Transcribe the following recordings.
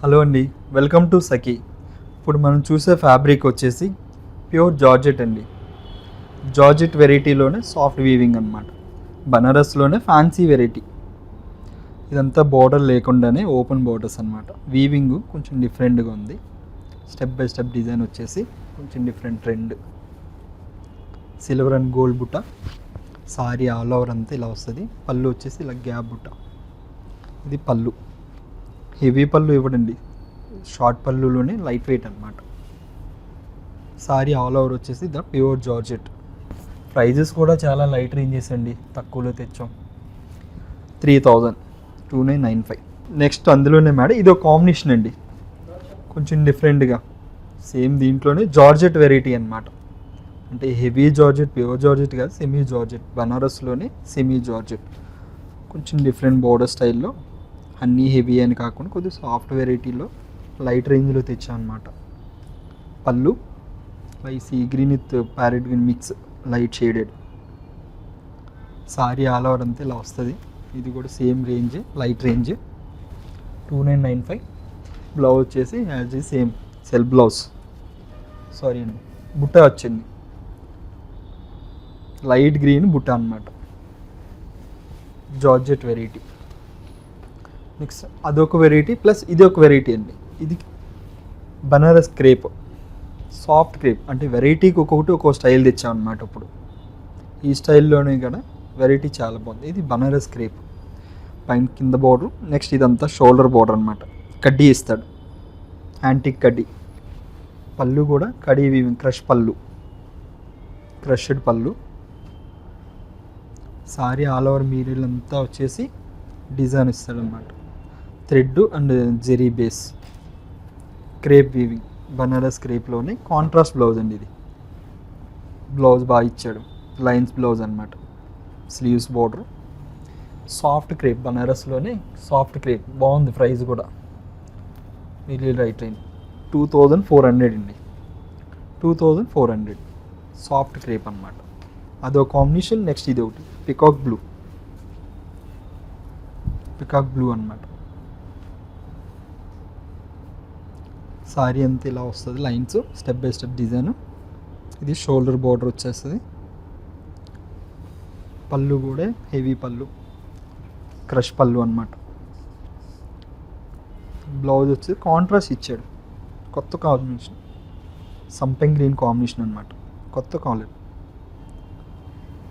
Hello అండి, welcome to సఖీ. ఇప్పుడు మనం చూసే ఫ్యాబ్రిక్ వచ్చేసి ప్యూర్ జార్జెట్ అండి. జార్జెట్ వెరైటీలోనే సాఫ్ట్ వీవింగ్ అనమాట. బనారస్లోనే ఫ్యాన్సీ వెరైటీ. ఇదంతా బోర్డర్ లేకుండానే ఓపెన్ బోర్డర్స్ అనమాట. వీవింగ్ కొంచెం డిఫరెంట్గా ఉంది. స్టెప్ బై స్టెప్ డిజైన్ వచ్చేసి కొంచెం different trend. Silver and gold బుట్ట. సారీ ఆల్ ఓవర్ అంతా ఇలా వస్తుంది. పళ్ళు వచ్చేసి ఇలా గ్యాప్ బుట్ట. ఇది పళ్ళు. హెవీ పళ్ళు ఇవ్వడండి, షార్ట్ పళ్ళులోనే లైట్ వెయిట్ అనమాట. సారీ ఆల్ ఓవర్ వచ్చేసి ద ప్యూర్ జార్జెట్. ప్రైజెస్ కూడా చాలా లైట్ రేంజెస్ అండి, తక్కువలో తెచ్చాం. 3000, 2995. నెక్స్ట్ అందులోనే మేడం ఇది ఒక కాంబినేషన్ అండి, కొంచెం డిఫరెంట్గా. సేమ్ దీంట్లోనే జార్జెట్ వెరైటీ అనమాట. అంటే హెవీ జార్జెట్, ప్యూర్ జార్జెట్ కాదు, సెమీ జార్జెట్. బనారస్లోనే సెమీ జార్జెట్, కొంచెం డిఫరెంట్ బోర్డర్ స్టైల్లో. అన్నీ హెవీ అని కాకుండా కొద్దిగా సాఫ్ట్ వెరైటీలో లైట్ రేంజ్లో తెచ్చా అనమాట. పళ్ళు sea green with parrot green mix, light shaded. Sorry all over అంతా ఇలా వస్తుంది. ఇది కూడా same range, light range. 2995. Blouse వచ్చేసి యాజ్ ఈ సేమ్ సెల్ఫ్ బ్లౌజ్. సారీ అండి, బుట్ట వచ్చింది లైట్ గ్రీన్ బుట్ట అనమాట. Georgette variety. నెక్స్ట్ అదొక వెరైటీ ప్లస్ ఇది ఒక వెరైటీ అండి. ఇది బనారస్ క్రేప్, సాఫ్ట్ క్రేప్. అంటే వెరైటీకి ఒక్కొక్కటి ఒక్కో స్టైల్ తెచ్చాం అనమాట. ఇప్పుడు ఈ స్టైల్లోనే కూడా వెరైటీ చాలా బాగుంది. ఇది బనారస్ క్రేప్, పైన కింద బోర్డర్. నెక్స్ట్ ఇదంతా షోల్డర్ బోర్డర్ అనమాట. కడ్డీ ఇస్తాడు, యాంటిక్ కడ్డీ. పళ్ళు కూడా కడీ వీవింగ్, క్రష్ పళ్ళు, క్రష్డ్ పళ్ళు. సారీ ఆల్ ఓవర్ మీరియల్ అంతా వచ్చేసి డిజైన్ ఇస్తాడు అనమాట. Thread and zari base, crepe weaving. Banaras క్రేప్లోనే కాంట్రాస్ట్ బ్లౌజ్ అండి. ఇది బ్లౌజ్ బాగా ఇచ్చాడు, లైన్స్ బ్లౌజ్ అనమాట. Sleeves border, soft crepe. బనారస్లోనే సాఫ్ట్ క్రేప్ బాగుంది. ప్రైస్ కూడా మీరు రైట్ అయింది. 2400 అండి. 2400 సాఫ్ట్ క్రేప్ అనమాట. అదో కాంబినేషన్. నెక్స్ట్ ఇది ఒకటి పికాక్ బ్లూ, పికాక్ బ్లూ అనమాట. సారీ అంతా ఇలా వస్తుంది, lines step by step design. ఇది షోల్డర్ బోర్డర్ వచ్చేస్తుంది. పళ్ళు కూడా హెవీ పళ్ళు, క్రష్ పళ్ళు అనమాట. బ్లౌజ్ వచ్చి కాంట్రాస్ట్ ఇచ్చాడు, కొత్త కాంబినేషన్. సంపెంగ్ గ్రీన్ కాంబినేషన్ అనమాట, కొత్త కాలర్.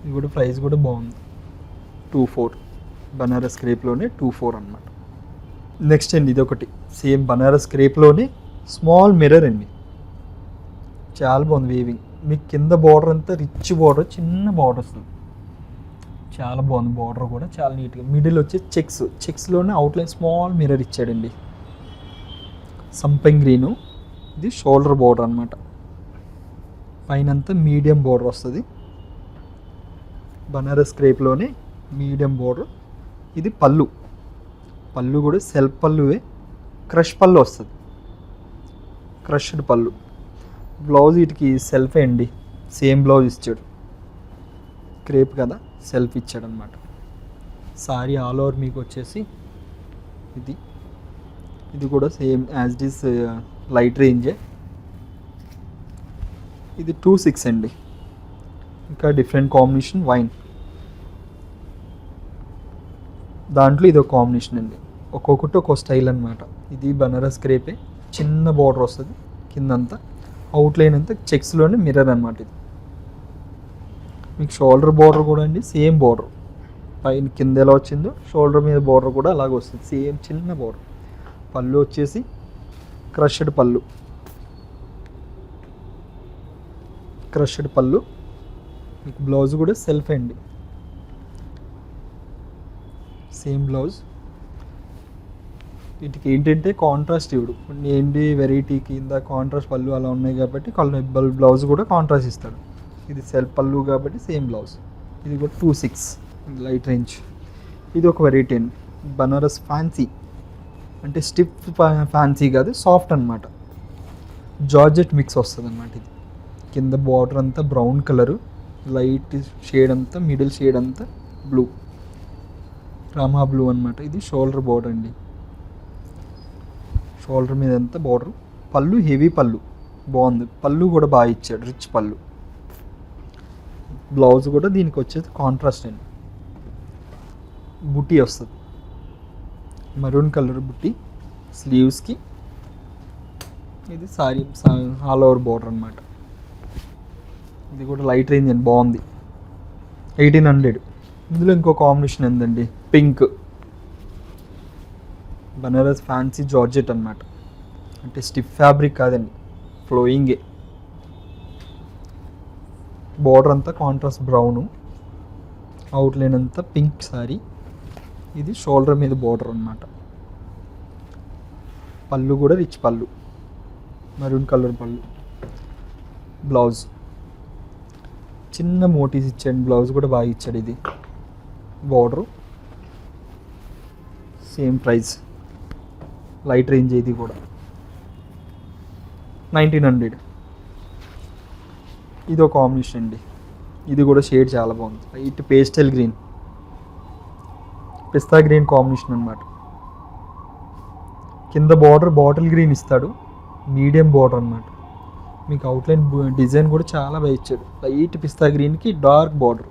ఇది కూడా ప్రైస్ కూడా బాగుంది. 24. బనారస్ క్రేప్లోనే 24 అనమాట. నెక్స్ట్ అండి ఇది ఒకటి సేమ్ బనారస్ క్రేప్లోనే స్మాల్ మిర్రర్ అండి. చాలా బాగుంది వీవింగ్. మీకు కింద బార్డర్ అంతా రిచ్ బార్డర్, చిన్న బార్డర్ వస్తుంది. చాలా బాగుంది బార్డర్ కూడా, చాలా నీట్గా. మిడిల్ వచ్చి చెక్స్, చెక్స్లోనే అవుట్లైన్ స్మాల్ మిర్రర్ ఇచ్చాడండి. సంపెంగ్ గ్రీను. ఇది షోల్డర్ బార్డర్ అనమాట. పైన అంతా మీడియం బార్డర్ వస్తుంది. బనారస్ క్రేప్లోనే మీడియం బార్డర్. ఇది పళ్ళు. పళ్ళు కూడా సెల్ఫ్ పళ్ళువే, క్రష్ పళ్ళు వస్తుంది, క్రష్డ్ పళ్ళు. బ్లౌజ్ వీటికి సెల్ఫే అండి, సేమ్ బ్లౌజ్ ఇచ్చాడు. క్రేప్ కదా, సెల్ఫ్ ఇచ్చాడు అనమాట. సారీ ఆల్ ఓవర్ మీకు వచ్చేసి ఇది, ఇది కూడా same as it is light రేంజే. ఇది 26 అండి. ఇంకా డిఫరెంట్ కాంబినేషన్ వైన్. దాంట్లో ఇది ఒక కాంబినేషన్ అండి. ఒక్కొక్కటి ఒక్కో స్టైల్ అనమాట. ఇది బనారస్ క్రేపే, చిన్న బార్డర్ వస్తుంది కిందంతా. అవుట్లైన్ అంతా చెక్స్లోనే మిర్రర్ అనమాట. ఇది మీకు షోల్డర్ బార్డర్ కూడా అండి సేమ్ బార్డర్. పైన కింద ఎలా వచ్చిందో షోల్డర్ మీద బార్డర్ కూడా అలాగే వస్తుంది, సేమ్ చిన్న బార్డర్. పళ్ళు వచ్చేసి క్రష్డ్ పళ్ళు, క్రష్డ్ పళ్ళు. మీకు బ్లౌజ్ కూడా సెల్ఫ్ అండి, సేమ్ బ్లౌజ్. వీటికి ఏంటంటే కాంట్రాస్ట్ ఇవ్వడు. ఏంటి వెరైటీకి ఇంత కాంట్రాస్ట్ పళ్ళు అలా ఉన్నాయి కాబట్టి బ్లౌజ్ కూడా కాంట్రాస్ట్ ఇస్తాడు. ఇది సెల్ఫ్ పళ్ళు కాబట్టి సేమ్ బ్లౌజ్. ఇది కూడా 26 లైట్ రేంజ్. ఇది ఒక వెరైటీ అండి, బనారస్ ఫ్యాన్సీ. అంటే స్టిఫ్ ఫ్యాన్సీ కాదు, సాఫ్ట్ అనమాట. జార్జెట్ మిక్స్ వస్తుంది అనమాట. ఇది కింద బార్డర్ అంతా బ్రౌన్ కలరు, లైట్ షేడ్ అంతా, మిడిల్ షేడ్ అంతా బ్లూ, రామా బ్లూ అనమాట. ఇది షోల్డర్ బోర్డర్ అండి. షోల్డర్ మీద అంతా బార్డర్. పళ్ళు హెవీ పళ్ళు బాగుంది, పళ్ళు కూడా బాగా ఇచ్చాడు, రిచ్ పళ్ళు. బ్లౌజ్ కూడా దీనికి వచ్చేది కాంట్రాస్ట్ అండి, బుట్టి వస్తుంది, మరూన్ కలర్ బుట్టి స్లీవ్స్కి. ఇది సారీ ఆల్ ఓవర్ బార్డర్ అనమాట. ఇది కూడా లైట్ రేంజ్ అండి, బాగుంది. 1800. ఇందులో ఇంకో కాంబినేషన్ ఏందండి, పింక్ బనారస్ ఫ్యాన్సీ జార్జెట్ అనమాట. అంటే స్టిఫ్ ఫ్యాబ్రిక్ కాదండి, ఫ్లోయింగే. బార్డర్ అంతా కాంట్రాస్ట్ బ్రౌను, అవుట్లైన్ అంతా పింక్ సారీ. ఇది షోల్డర్ మీద బార్డర్ అనమాట. పళ్ళు కూడా రిచ్ పళ్ళు, మరూన్ కలర్ పళ్ళు. బ్లౌజ్ చిన్న మోటీస్ ఇచ్చాడు, బ్లౌజ్ కూడా బాగా ఇచ్చాడు. ఇది border same price, light range. ఇది కూడా 1900. ఇది ఒక కాంబినేషన్ అండి, ఇది కూడా షేడ్ చాలా బాగుంది. లైట్ పేస్టల్ గ్రీన్, పిస్తా గ్రీన్ కాంబినేషన్ అనమాట. కింద బార్డర్ బాటిల్ గ్రీన్ ఇస్తాడు, మీడియం బార్డర్ అనమాట. మీకు అవుట్లైన్ డిజైన్ కూడా చాలా బాగా ఇచ్చాడు. లైట్ పిస్తా గ్రీన్కి డార్క్ బార్డర్,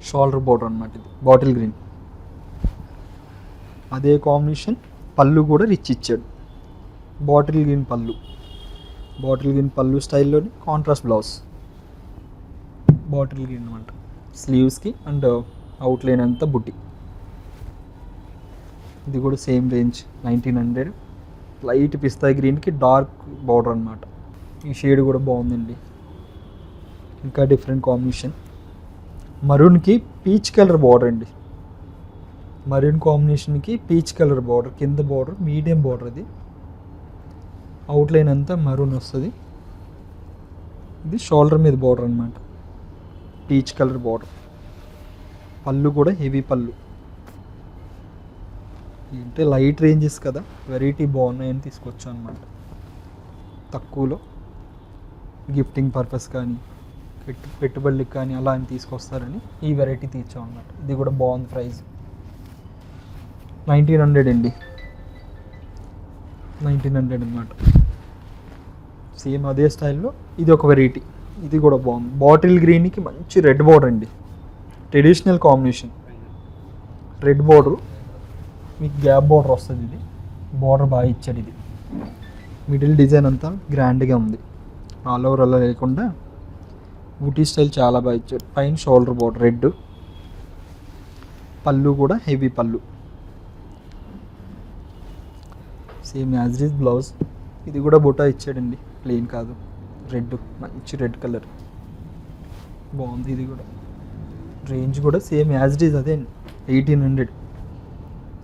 షోల్డర్ బార్డర్ అనమాట. ఇది బాటిల్ గ్రీన్. అదే కాంబినేషన్ పళ్ళు కూడా రిచ్ ఇచ్చాడు, బాటిల్ గ్రీన్ పళ్ళు. బాటిల్ గ్రీన్ పళ్ళు స్టైల్లోని కాంట్రాస్ట్ బ్లౌజ్, బాటిల్ గ్రీన్ అనమాట. స్లీవ్స్కి అండ్ అవుట్లైన్ అంతా బుట్టి. ఇది కూడా సేమ్ రేంజ్ 1900. లైట్ పిస్తా గ్రీన్కి డార్క్ బార్డర్ అనమాట. ఈ షేడ్ కూడా బాగుందండి, ఇంకా డిఫరెంట్ కాంబినేషన్. మరూన్కి పీచ్ కలర్ బార్డర్ అండి, మరూన్ కాంబినేషన్కి పీచ్ కలర్ బార్డర్. కింద బార్డర్ మీడియం బార్డర్, అది అవుట్లైన్ అంతా మరూన్ వస్తుంది. ఇది షోల్డర్ మీద బార్డర్ అనమాట, పీచ్ కలర్ బార్డర్. పళ్ళు కూడా హెవీ పళ్ళు. అంటే లైట్ రేంజెస్ కదా, వెరైటీ బాగున్నాయని తీసుకొచ్చాను అనమాట. తక్కువలో గిఫ్టింగ్ పర్పస్ కానీ పెట్టుబడులకు కానీ అలా అని తీసుకొస్తారని ఈ వెరైటీ తీర్చాం అన్నమాట. ఇది కూడా బాగుంది. ప్రైస్ 1900 అండి, 1900 అనమాట. సేమ్ అదే స్టైల్లో ఇది ఒక వెరైటీ. ఇది కూడా బాగుంది. బాటిల్ గ్రీన్కి మంచి రెడ్ బార్డర్ అండి, ట్రెడిషనల్ కాంబినేషన్. రెడ్ బార్డరు మీకు గ్యాప్ బార్డర్ వస్తుంది. ఇది బార్డర్ బాగా ఇచ్చాడు. ఇది మిడిల్ డిజైన్ అంతా గ్రాండ్గా ఉంది, ఆల్ ఓవర్ అలా లేకుండా బూటీ స్టైల్ చాలా బాగా ఇచ్చాడు. పైన షోల్డర్ బార్డర్ రెడ్, పళ్ళు కూడా హెవీ పళ్ళు. Same as it is blouse. ఇది కూడా బుటా ఇచ్చాడండి, ప్లెయిన్ కాదు, రెడ్, మంచి రెడ్ కలర్ బాగుంది. ఇది కూడా రేంజ్ కూడా సేమ్ యాజ్ ఇట్ ఈజ్ అదే 1800,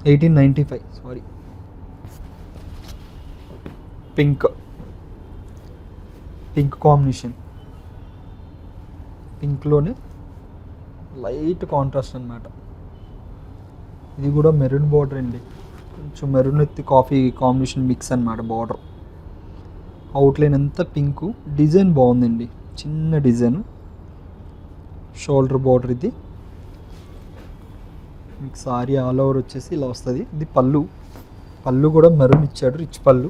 1895 సారీ. పింక్ కాంబినేషన్, పింక్లోనే లైట్ కాంట్రాస్ట్ అనమాట. ఇది కూడా మెరూన్ బార్డర్ అండి, కొంచెం maroon with coffee combination mix అనమాట బార్డర్. అవుట్లైన్ అంతా పింక్, డిజైన్ బాగుందండి, చిన్న డిజైన్. Shoulder border. ఇది మీకు సారీ ఆల్ ఓవర్ వచ్చేసి ఇలా వస్తుంది. ఇది పళ్ళు కూడా మెరూన్ ఇచ్చాడు, రిచ్ పళ్ళు.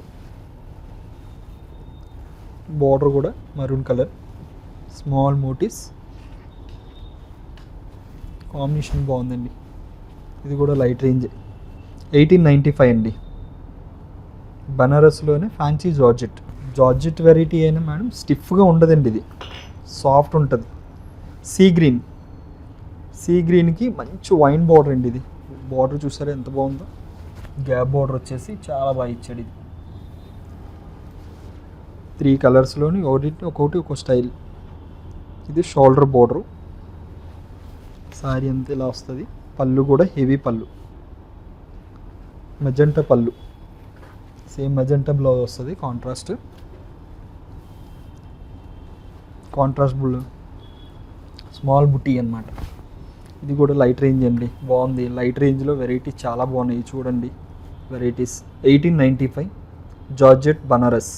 బార్డర్ కూడా maroon colour, small motifs. Combination బాగుందండి. ఇది కూడా లైట్ రేంజ్ 1895 అండి. బనారస్లోనే ఫ్యాన్సీ జార్జెట్ వెరైటీ అయినా మేడం స్టిఫ్గా ఉండదండి, ఇది సాఫ్ట్ ఉంటుంది. సీ గ్రీన్కి మంచి వైన్ బార్డర్ అండి. ఇది బార్డర్ చూసారా ఎంత బాగుందో, గ్యాప్ బార్డర్ వచ్చేసి చాలా బాగా ఇచ్చాడు. ఇది 3 కలర్స్లోని ఒక్కొక్కటి ఒక స్టైల్. ఇది షోల్డర్ బార్డరు, సారీ అంతా ఇలా వస్తుంది. పళ్ళు కూడా హెవీ పళ్ళు, మెజెంటా పళ్ళు, సేమ్ మెజెంటా బ్లౌజ్ వస్తుంది. కాంట్రాస్ట్ బ్లూ, స్మాల్ బుటీ అనమాట. ఇది కూడా లైట్ రేంజ్ అండి, బాగుంది. లైట్ రేంజ్లో వెరైటీ చాలా బాగున్నాయి, చూడండి వెరైటీస్. 1895 జార్జెట్ బనారస్.